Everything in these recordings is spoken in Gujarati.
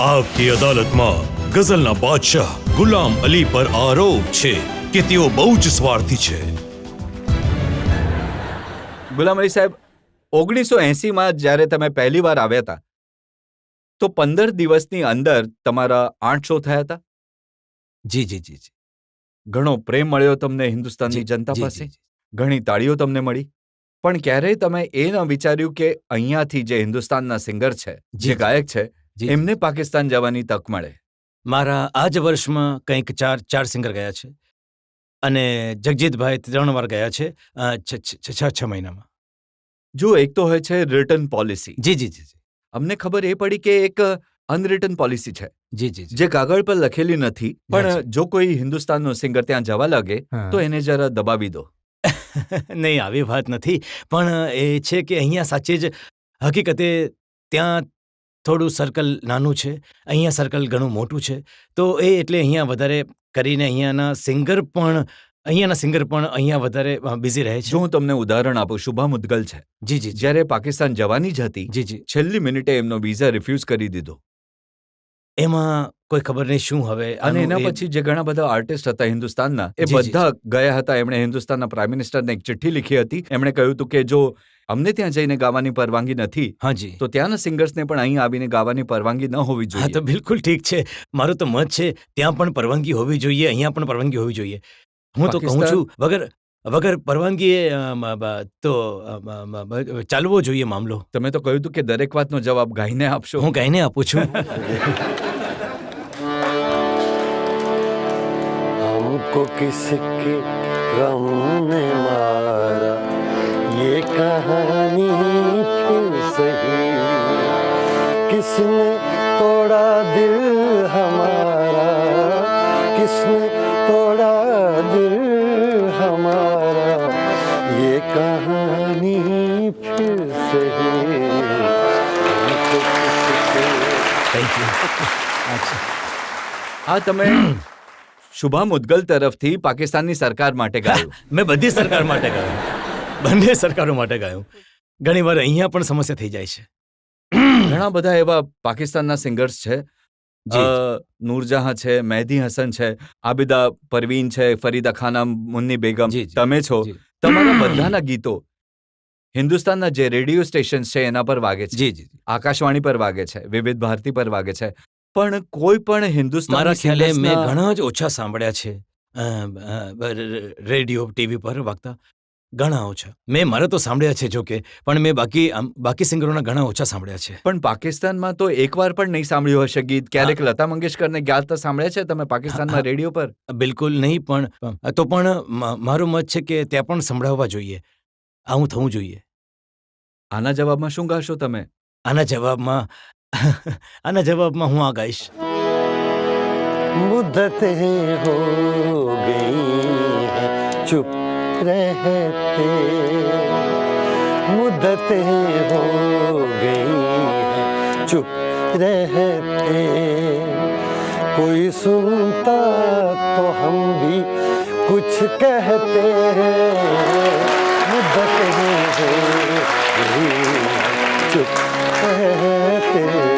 आपकी अदालतમાં ગઝલના બાદશાહ ગુલામ અલી પર આરોપ છે કે તેઓ બહુ જ સ્વાર્થી છે. ગુલામ અલી સાહેબ, 1980માં જ્યારે તમે પહેલી વાર આવ્યા હતા તો 15 દિવસની અંદર તમારા 8 શો થયા હતા. જી જી જી જી. ઘણો પ્રેમ મળ્યો તમને હિન્દુસ્તાનની જનતા જી, પાસે, જી, જી. ઘણી તાળીઓ તમને મળી, પણ ક્યારેય તમે એ ન વિચાર્યું કે અહીંયાથી જે હિન્દુસ્તાનના સિંગર છે, જી, જે ગાયક છે, જી. એમને પાકિસ્તાન જવાની તક મળે? મારા આ જ વર્ષમાં કંઈક ચાર સિંગર ગયા છે અને જગજીતભાઈ 3 વાર ગયા છે 6 મહિનામાં. જો એક તો હોય છે રિટર્ન પોલિસી. જી જી જી જી. અમને ખબર એ પડી કે એક અનરિટન પોલિસી છે જી જી જી. જે કાગળ પર લખેલી નથી, પણ જો કોઈ હિન્દુસ્તાનનો સિંગર ત્યાં જવા લાગે હા. તો એને જરા દબાવી દો. નહીં, આવી વાત નથી, પણ એ છે કે અહીંયા સાચે જ હકીકતે ત્યાં થોડું સર્કલ નાનું છે, અહીંયા સર્કલ ઘણું મોટું છે, તો એ એટલે અહીંયા વધારે કરીને અહીંયાના સિંગર પણ અહીંયા વધારે બિઝી રહે છે. જો હું તમને ઉદાહરણ આપું, શુભા મુદ્ગલ છે, જી જી જી જ્યારે પાકિસ્તાન જવાની જ હતી, જી જી. છેલ્લી મિનિટે એમનો વિઝા રિફ્યુઝ કરી દીધો. એમાં કોઈ ખબર નહીં શું હવે. અને આનું એના એ- પછી જે ઘણા બધા આર્ટિસ્ટ હતા હિન્દુસ્તાનના, એ જી, જી, બધા ગયા હતા. એમણે હિન્દુસ્તાનના પ્રાઇમ મિનિસ્ટરને એક ચિઠ્ઠી લીખી હતી. એમણે કહ્યું હતું કે જો અમને ત્યાં જઈને ગાવાની પરવાનગી નથી હા જી. તો ત્યાંના સિંગર્સને પણ અહીં આવીને ગાવાની પરવાનગી ન હોવી હા, તો જોઈએ. બિલકુલ ઠીક છે. મારું તો મત છે ત્યાં પણ પરવાનગી હોવી જોઈએ, અહીંયા પણ પરવાનગી હોવી જોઈએ. હું તો કહું પાકિસ્તાન- છું વગર પરવાનગીએ તો ચાલવો જોઈએ મામલો. તમે તો કહ્યું હતું કે દરેક વાતનો જવાબ ગાઈને આપશો. હું ગાઈને આપું છું. हमको किसके गम ने मारा, ये कहानी फिर सही, किसने तोड़ा दिल हमारा, किसने तोड़ा दिल हमारा, ये कहानी फिर सही, हमको किसके થેન્ક યુ. આ તમે શુભા મુદ્ગલ તરફથી પાકિસ્તાનની સરકાર માટે ગાયું. મેં બધી સરકાર માટે ગાયું, બંને સરકારો માટે ગાયું. ઘણી વાર અહીંયા પણ સમસ્યા થઈ જાય છે. ઘણા બધા એવા પાકિસ્તાનના સિંગર્સ છે, જી. નૂરજહાં છે, મહેદી હસન છે, આબિદા પરવીન છે, ફરીદા ખાનમ, મુન્ની બેગમ, જી, જી. તમે છો. જી. તમારા બધાના ગીતો હિન્દુસ્તાનના જે રેડિયો સ્ટેશન્સ છે એના પર વાગે છે, જી જી. આકાશવાણી પર વાગે છે, વિવિધ ભારતી પર વાગે છે, પણ કોઈ પણ હિન્દુસ્તાની મારા ખ્યાલે મેં સિંગર્સના- ઘણા જ ઓછા સાંભળ્યા છે રેડિયો ટીવી પર વાગતા. ઘણા ઓછા મારે તો સાંભળ્યા છે જોકે, પણ મેં બાકી સિંગરોના ઘણા ઓછા સાંભળ્યા છે. પણ પાકિસ્તાનમાં તો એકવાર પણ નહીં સાંભળ્યું હશે ગીત. ક્યારેક લતા મંગેશકરને ગાતા સાંભળ્યા છે તમે પાકિસ્તાનમાં રેડિયો પર? બિલકુલ નહીં, પણ તો પણ મારું મત છે કે ત્યાં પણ સંભળાવવા જોઈએ, આવું થવું જોઈએ. આના જવાબમાં શું ગાશો તમે? આના જવાબમાં હું આ ગાઈશ. मुद्दतें हो गई हैं चुप रहते, मुद्दतें हो गई हैं चुप रहते, कोई सुनता तो हम भी कुछ कहते हैं, मुद्दतें हो गई चुप रहते.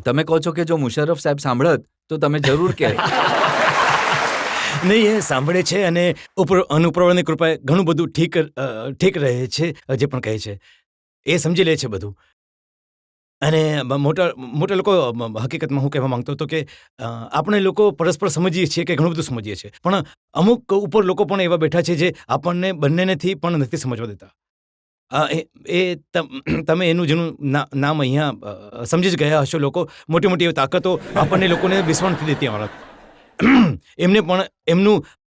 તમે કહો છો કે જો મુશર્રફ સાહેબ સાંભળત તો તમે જરૂર કે નહીં, એ સાંભળે છે અને અનુપ્રવણની કૃપાએ ઘણું બધું ઠીક રહે છે. જે પણ કહે છે એ સમજી લે છે બધું. અને મોટા લોકો, હકીકતમાં હું કહેવા માંગતો હતો કે આપણે લોકો પરસ્પર સમજીએ છીએ કે ઘણું બધું સમજીએ છીએ, પણ અમુક ઉપર લોકો પણ એવા બેઠા છે જે આપણને બંનેનેથી પણ નથી સમજવા દેતા. તમે એનું જેનું નામ અહીંયા સમજી જ ગયા હશો. લોકો મોટી મોટી તાકાતો આપણને લોકોને વિશ્વાસ નથી દેતી. અમારા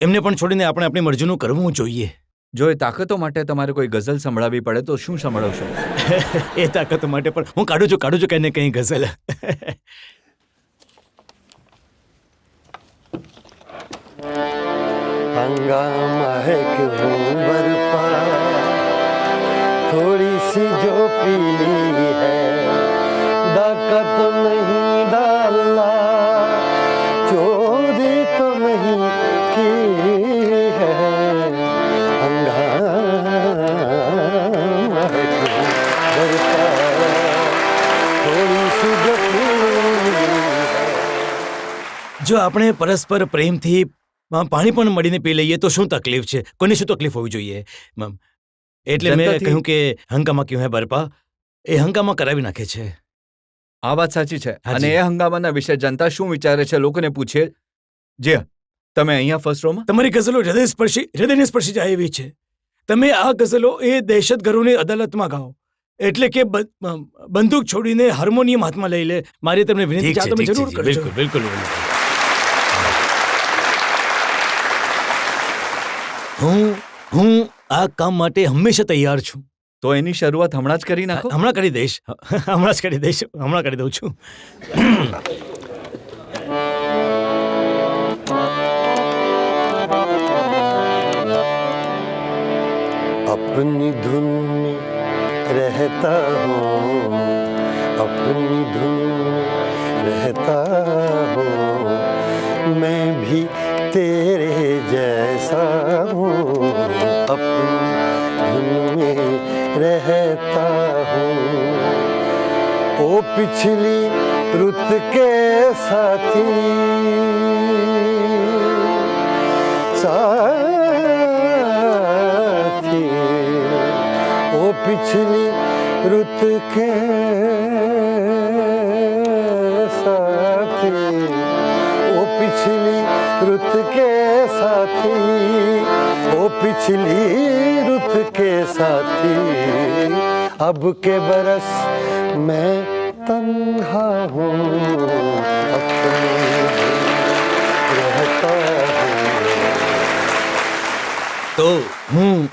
એમને પણ છોડીને આપણે આપણી મરજીનું કરવું જોઈએ. જો એ તાકાતો માટે તમારે કોઈ ગઝલ સંભળાવવી પડે તો શું સંભળાવશો? એ તાકાતો માટે પણ હું કાઢું છું કંઈ ને કંઈ ગઝલ. हंगामा है क्यों बरपा, थोड़ी सी जो पीली है, डाका तो नहीं डाला, चोरी तो नहीं की है, हंगामा है क्यों बरपा, जो पीली है। જો આપણે પરસ્પર પ્રેમથી પાણી પણ મળીને પી લઈએ તો શું તકલીફ છે? કોઈને શું તકલીફ હોવી જોઈએ? એટલે મેં જનતાથી- કહ્યું કે હંગામા ક્યું હે બરપા, એ હંગામા કરાવી નાખે છે. આ વાત સાચી છે. હાજી. અને એ હંગામાના વિશે જનતા શું વિચારે છે લોકોને પૂછીએ. જી હા, તમે અહીંયા ફર્સ્ટ રોમાં. તમારી ગઝલો હૃદયને સ્પર્શી જાય એવી છે. તમે આ ગઝલો એ દહેશતગરોની અદાલતમાં ગાઓ. એટલે કે બંદૂક છોડીને હાર્મોનિયમ હાથમાં લઈ લે. મારી તમને વિનંતી છે, આ તમે જરૂર કરજો. બિલકુલ બિલકુલ. હું આ કામ માટે હંમેશા તૈયાર છું. તો એની શરૂઆત હમણાં જ કરી નાખો. હમણાં કરી દઈશ. હમણાં કરી દઉં છું. अपनी धुन में रहता हूँ, अपनी धुन में रहता हूँ, मैं भी तेरे जैसा हूँ, अपनी धुन में रहता हूँ। ओ पिछली रुत के साथी, ओ पिछली रुत के साथी, ओ पिछली रुत के साथी, ओ पिछली रुत के साथी, अब के बरस मैं तन्हा हूँ, अपने रहता हूँ। તો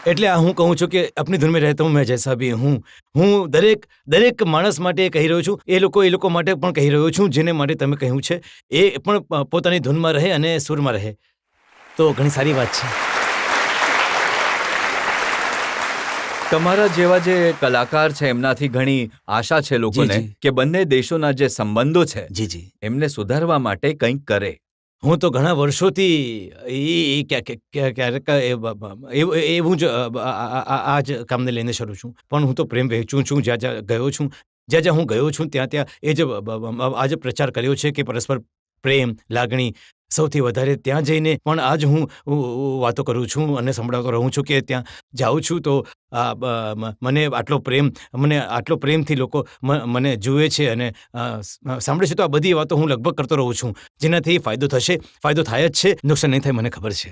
એટલે આ હું કહું છું કે अपनी धुन में रहता हूँ मैं जैसा भी हूँ. હું દરેક માણસ માટે કહી રહ્યો છું. એ લોકો માટે પણ કહી રહ્યો છું જેને માટે તમે કહ્યું છે. એ પણ પોતાની ધૂનમાં રહે અને સુરમાં રહે તો ઘણી સારી વાત છે. તમારા જેવા જે કલાકાર છે એમનાથી ઘણી આશા છે લોકોને જી. કે બંને દેશોના જે સંબંધો છે જી. એમને સુધારવા માટે કંઈક કરે. હું તો ઘણા વર્ષોથી ક્યારેક એવું જ આ જ કામને લઈને શરૂ છું. પણ હું તો પ્રેમ વહેંચું છું. જ્યાં ગયો છું, જ્યાં હું ગયો છું ત્યાં એ જ આજે પ્રચાર કર્યો છે કે પરસ્પર પ્રેમ લાગણી સૌથી વધારે ત્યાં જઈને પણ આજ હું વાતો કરું છું અને સંભળાવતો રહું છું કે ત્યાં જાઉં છું તો મને આટલો પ્રેમથી લોકો મને જુએ છે અને સાંભળે છે. તો આ બધી વાતો હું લગભગ કરતો રહું છું જેનાથી ફાયદો થાય જ છે. નુકસાન નહીં થાય મને ખબર છે.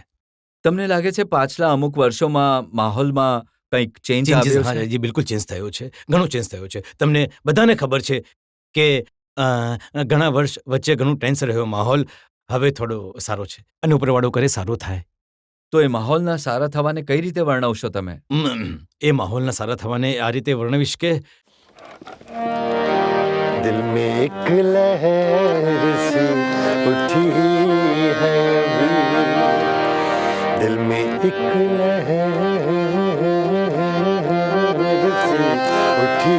તમને લાગે છે પાછલા અમુક વર્ષોમાં માહોલમાં કંઈક ચેન્જ આવ્યો છે? જી બિલકુલ ચેન્જ થયો છે. ઘણો ચેન્જ થયો છે. તમને બધાને ખબર છે કે ઘણા વર્ષ વચ્ચે ઘણું ટેન્સ રહ્યો માહોલ હવે થોડો સારો છે અને ઉપરવાળો કરે સારું થાય. તો એ માહોલના સારા થવાને કઈ રીતે વર્ણવશો તમે? એ માહોલના સારા થવાને આ રીતે વર્ણવીશ કે दिल में एक लहर सी उठी है अभी, दिल में एक लहर सी उठी